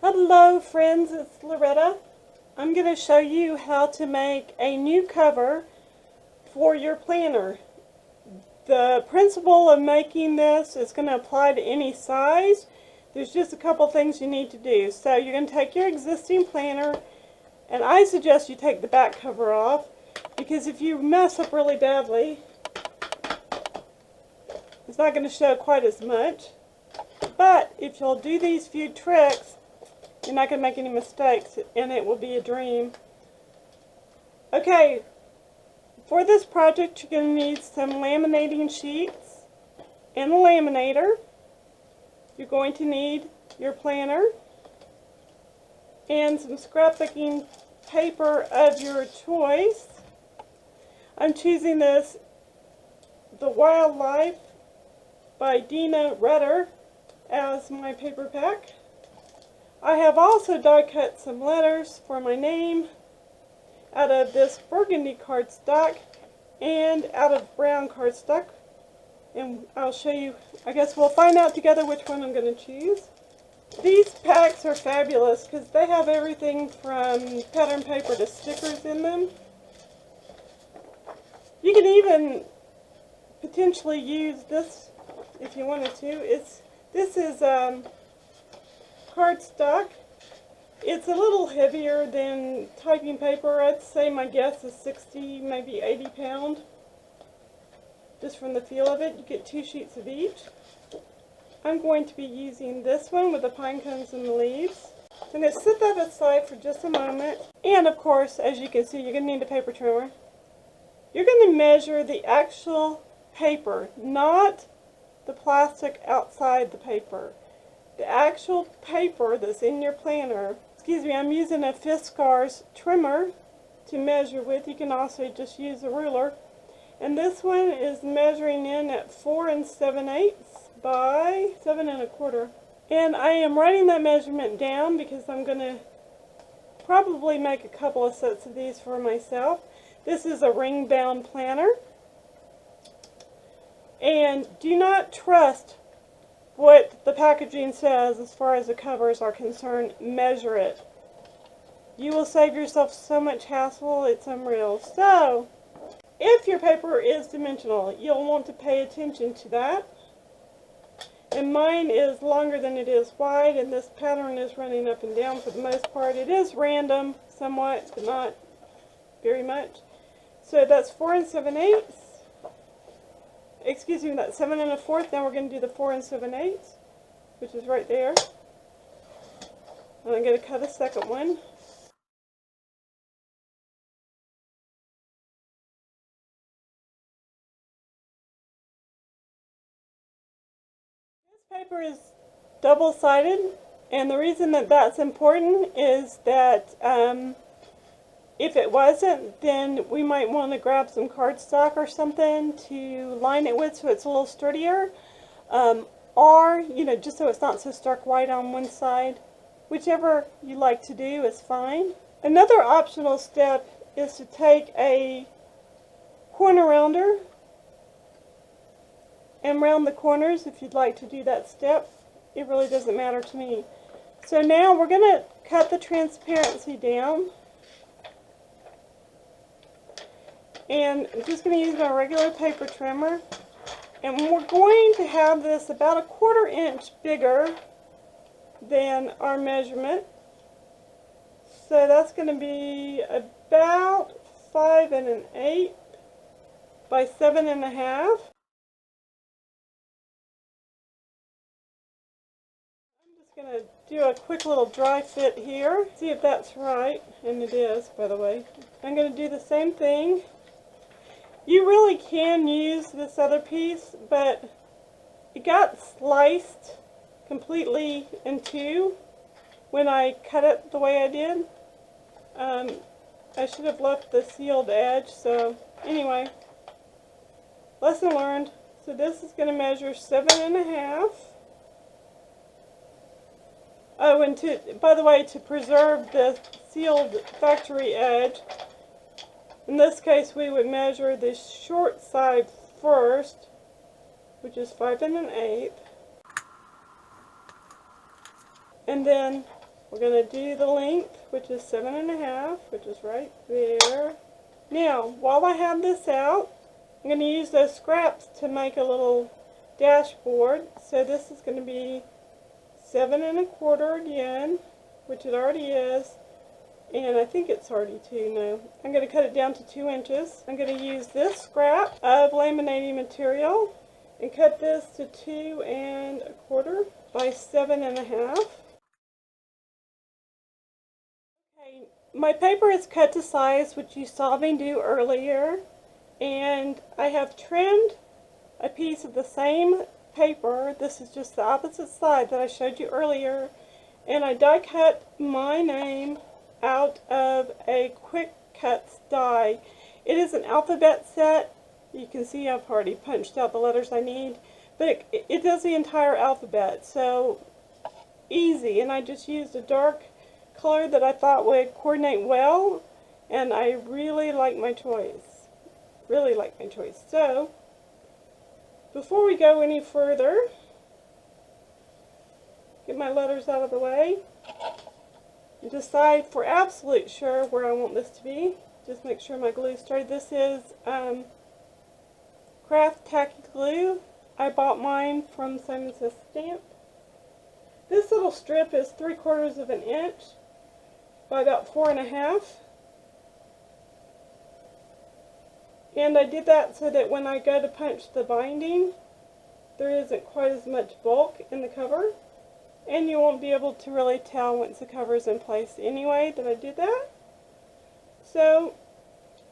Hello friends, it's Loretta. I'm going to show you how to make a new cover for your planner. The principle of making this is going to apply to any size. There's just a couple things you need to do. So you're going to take your existing planner, and I suggest you take the back cover off, because if you mess up really badly, it's not going to show quite as much. But if you'll do these few tricks, you're not going to make any mistakes, and it will be a dream. Okay, for this project you're going to need some laminating sheets and a laminator. You're going to need your planner and some scrapbooking paper of your choice. I'm choosing this The Wildlife by Dina Rutter as my paper pack. I have also die cut some letters for my name out of this burgundy cardstock and out of brown cardstock, and I'll show you. I guess we'll find out together which one I'm going to choose. These packs are fabulous because they have everything from pattern paper to stickers in them. You can even potentially use this if you wanted to. This is cardstock. It's a little heavier than typing paper. I'd say my guess is 60, maybe 80 pound. Just from the feel of it. You get 2 sheets of each. I'm going to be using this one with the pine cones and the leaves. So I'm going to set that aside for just a moment. And of course, as you can see, you're going to need a paper trimmer. You're going to measure the actual paper, not the plastic outside the paper. The actual paper that's in your planner. Excuse me, I'm using a Fiskars trimmer to measure with. You can also just use a ruler. And this one is measuring in at 4 7/8 by 7 1/4. And I am writing that measurement down because I'm going to probably make a couple of sets of these for myself. This is a ring bound planner. And do not trust what the packaging says as far as the covers are concerned. Measure it. You will save yourself so much hassle, it's unreal. So, if your paper is dimensional, you'll want to pay attention to that. And mine is longer than it is wide, and this pattern is running up and down for the most part. It is random somewhat, but not very much. So that's 4 7/8. Excuse me, that's 7 1/4. Now we're going to do the 4 7/8, which is right there. And I'm going to cut a second one. This paper is double-sided, and the reason that that's important is that if it wasn't, then we might want to grab some cardstock or something to line it with so it's a little sturdier. Or, you know, just so it's not so stark white on one side. Whichever you like to do is fine. Another optional step is to take a corner rounder and round the corners if you'd like to do that step. It really doesn't matter to me. So now we're going to cut the transparency down. And I'm just going to use my regular paper trimmer. And we're going to have this about a 1/4 inch bigger than our measurement. So that's going to be about 5 1/8 by 7 1/2. I'm just going to do a quick little dry fit here. See if that's right. And it is, by the way. I'm going to do the same thing. You really can use this other piece, but it got sliced completely in two when I cut it the way I did. I should have left the sealed edge, so anyway, lesson learned. So this is going to measure 7 1/2. Oh, and by the way, to preserve the sealed factory edge, in this case, we would measure the short side first, which is 5 1/8, and then We're going to do the length, which is 7.5, which is right there. Now, while I have this out, I'm going to use those scraps to make a little dashboard. So this is going to be 7.25 again, which it already is, and I think it's already 2 now. I'm going to cut it down to 2 inches. I'm going to use this scrap of laminating material and cut this to 2.25 by 7.5. Okay, my paper is cut to size, which you saw me do earlier, and I have trimmed a piece of the same paper. This is just the opposite side that I showed you earlier, and I die cut my name out of a quick cuts die. It is an alphabet set. You can see I've already punched out the letters I need, but it does the entire alphabet, so easy. And I just used a dark color that I thought would coordinate well, and I really like my choice. Really like my choice. So before we go any further, get my letters out of the way and decide for absolute sure where I want this to be. Just make sure my glue is straight. This is Craft Tacky Glue. I bought mine from Simon Says Stamp. This little strip is 3/4 of an inch by about 4.5. And I did that so that when I go to punch the binding, there isn't quite as much bulk in the cover. And you won't be able to really tell once the cover is in place anyway that I did that. So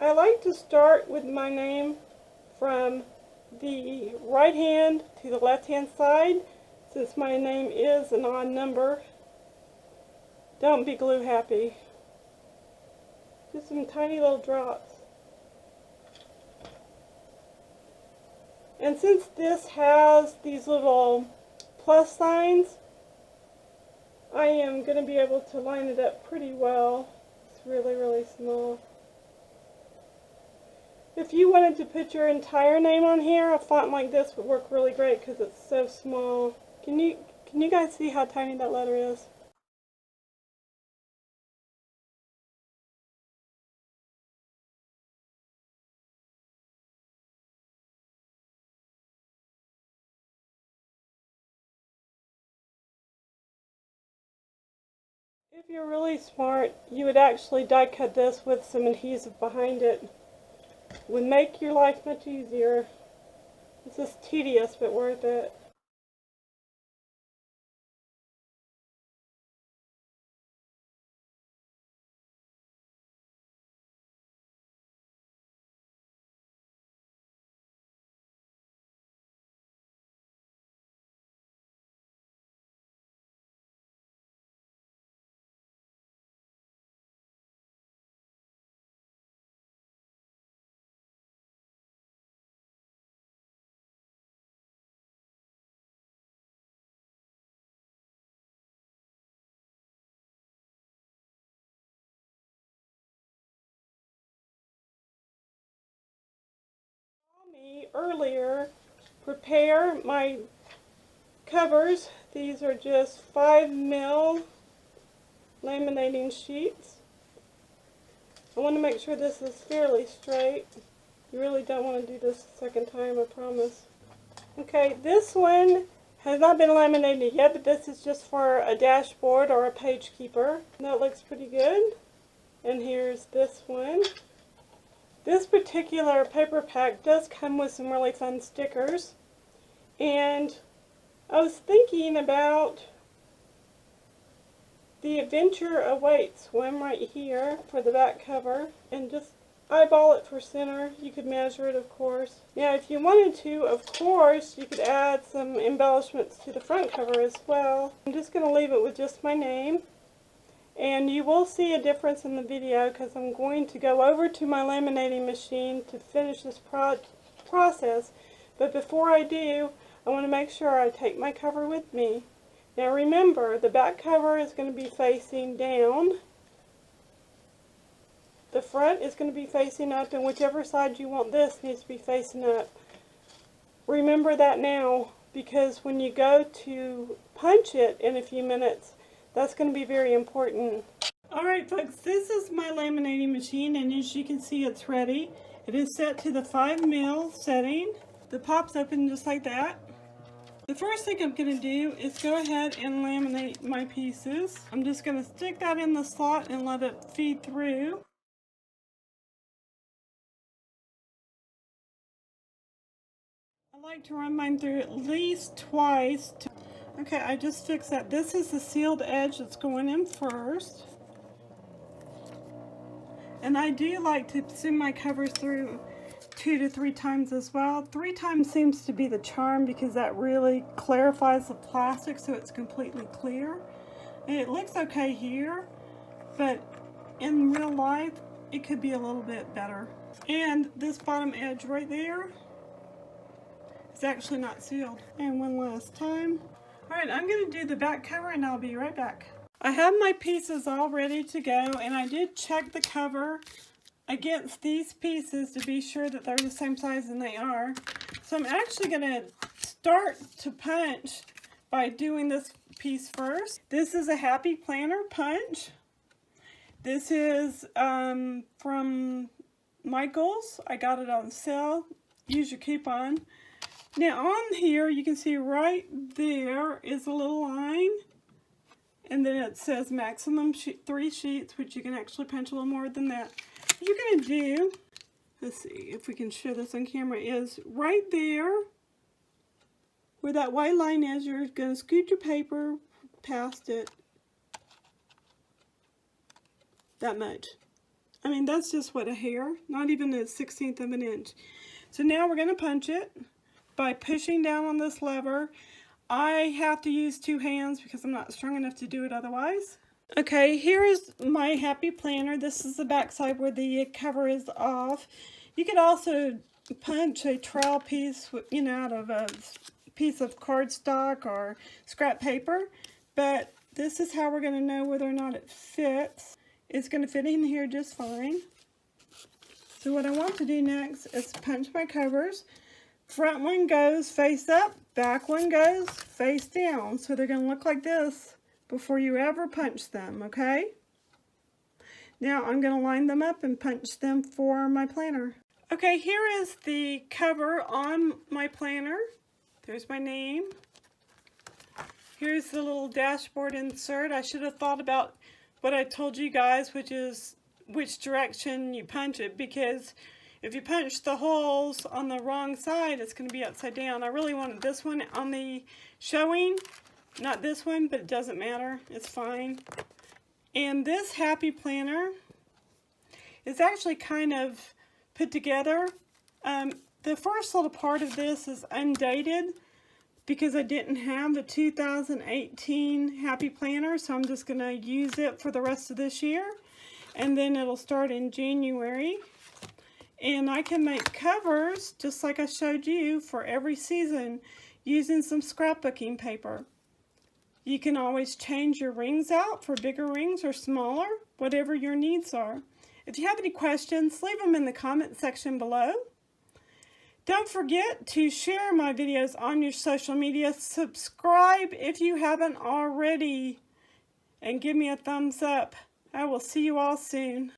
I like to start with my name from the right hand to the left hand side, since my name is an odd number. Don't be glue happy. Just some tiny little drops. And since this has these little plus signs, I am going to be able to line it up pretty well. It's really, really small. If you wanted to put your entire name on here, a font like this would work really great because it's so small. Can you guys see how tiny that letter is? If you're really smart, you would actually die cut this with some adhesive behind it. Would make your life much easier. This is tedious but worth it. Me earlier prepare my covers. These are just 5mm laminating sheets. I want to make sure this is fairly straight. You really don't want to do this a second time, I promise. Okay, this one has not been laminated yet, but this is just for a dashboard or a page keeper. That looks pretty good. And here's this one. This particular paper pack does come with some really fun stickers, and I was thinking about The Adventure Awaits one right here for the back cover, and just eyeball it for center. You could measure it, of course. Now if you wanted to, of course, you could add some embellishments to the front cover as well. I'm just going to leave it with just my name. And you will see a difference in the video because I'm going to go over to my laminating machine to finish this process. But before I do, I want to make sure I take my cover with me. Now remember, the back cover is going to be facing down. The front is going to be facing up, and whichever side you want this needs to be facing up. Remember that now, because when you go to punch it in a few minutes, That's going to be very important. Alright folks, this is my laminating machine, and as you can see it's ready. It is set to the 5mm setting. The pop's open just like that. The first thing I'm going to do is go ahead and laminate my pieces. I'm just going to stick that in the slot and let it feed through. I like to run mine through at least twice. Okay, I just fixed that. This is the sealed edge that's going in first. And I do like to send my covers through 2 to 3 times as well. 3 times seems to be the charm because that really clarifies the plastic so it's completely clear. And it looks okay here, but in real life it could be a little bit better. And this bottom edge right there is actually not sealed. And one last time. Alright, I'm going to do the back cover and I'll be right back. I have my pieces all ready to go, and I did check the cover against these pieces to be sure that they're the same size, and they are. So I'm actually going to start to punch by doing this piece first. This is a Happy Planner punch. This is from Michael's. I got it on sale. Use your coupon. Now on here you can see right there is a little line. And then it says maximum 3 sheets, which you can actually punch a little more than that. What you're going to do, let's see if we can show this on camera, is right there where that white line is, you're going to scoot your paper past it. That much. I mean, that's just what, a hair? Not even a 1/16 of an inch. So now we're going to punch it by pushing down on this lever. I have to use 2 hands because I'm not strong enough to do it otherwise. Okay, here is my Happy Planner. This is the back side where the cover is off. You could also punch a trowel piece, you know, out of a piece of cardstock or scrap paper, but this is how we're going to know whether or not it fits. It's going to fit in here just fine. So what I want to do next is punch my covers. Front one goes face up, back one goes face down. So they're going to look like this before you ever punch them, okay? Now I'm going to line them up and punch them for my planner. Okay, here is the cover on my planner. There's my name. Here's the little dashboard insert. I should have thought about what I told you guys, which is which direction you punch it, because if you punch the holes on the wrong side, it's going to be upside down. I really wanted this one on the showing, not this one, but it doesn't matter. It's fine. And this Happy Planner is actually kind of put together. The first little part of this is undated because I didn't have the 2018 Happy Planner, so I'm just going to use it for the rest of this year. And then it'll start in January. And I can make covers, just like I showed you, for every season using some scrapbooking paper. You can always change your rings out for bigger rings or smaller, whatever your needs are. If you have any questions, leave them in the comment section below. Don't forget to share my videos on your social media. Subscribe if you haven't already, and give me a thumbs up. I will see you all soon.